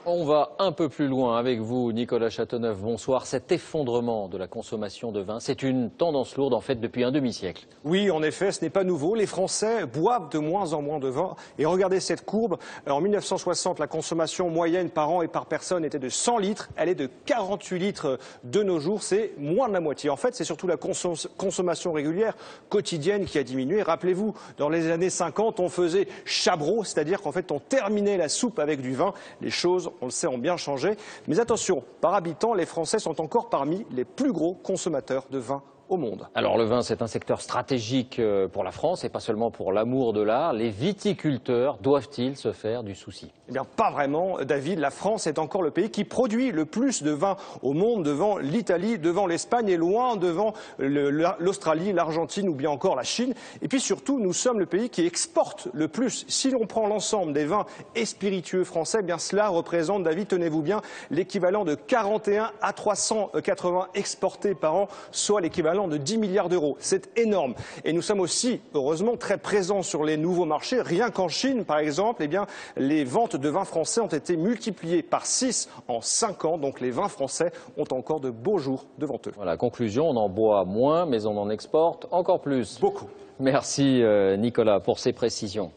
On va un peu plus loin avec vous, Nicolas Châteauneuf. Bonsoir. Cet effondrement de la consommation de vin, c'est une tendance lourde en fait depuis un demi-siècle. Oui, en effet, ce n'est pas nouveau. Les Français boivent de moins en moins de vin. Et regardez cette courbe. En 1960, la consommation moyenne par an et par personne était de 100 litres. Elle est de 48 litres de nos jours. C'est moins de la moitié. En fait, c'est surtout la consommation régulière quotidienne qui a diminué. Rappelez-vous, dans les années 50, on faisait chabrot, c'est-à-dire qu'en fait, on terminait la soupe avec du vin. Les choses, on le sait, ont bien changé. Mais attention, par habitant, les Français sont encore parmi les plus gros consommateurs de vin au monde. Alors le vin, c'est un secteur stratégique pour la France et pas seulement pour l'amour de l'art. Les viticulteurs doivent-ils se faire du souci? Eh bien, pas vraiment, David. La France est encore le pays qui produit le plus de vin au monde, devant l'Italie, devant l'Espagne et loin devant l'Australie, l'Argentine ou bien encore la Chine. Et puis surtout, nous sommes le pays qui exporte le plus. Si l'on prend l'ensemble des vins et spiritueux français, eh bien cela représente, David, tenez-vous bien, l'équivalent de 41 à 380 exportés par an, soit l'équivalent de 10 milliards d'euros. C'est énorme. Et nous sommes aussi, heureusement, très présents sur les nouveaux marchés. Rien qu'en Chine, par exemple, eh bien, les ventes de vins français ont été multipliées par 6 en 5 ans. Donc les vins français ont encore de beaux jours devant eux. Voilà, conclusion, on en boit moins, mais on en exporte encore plus. Beaucoup. Merci Nicolas pour ces précisions.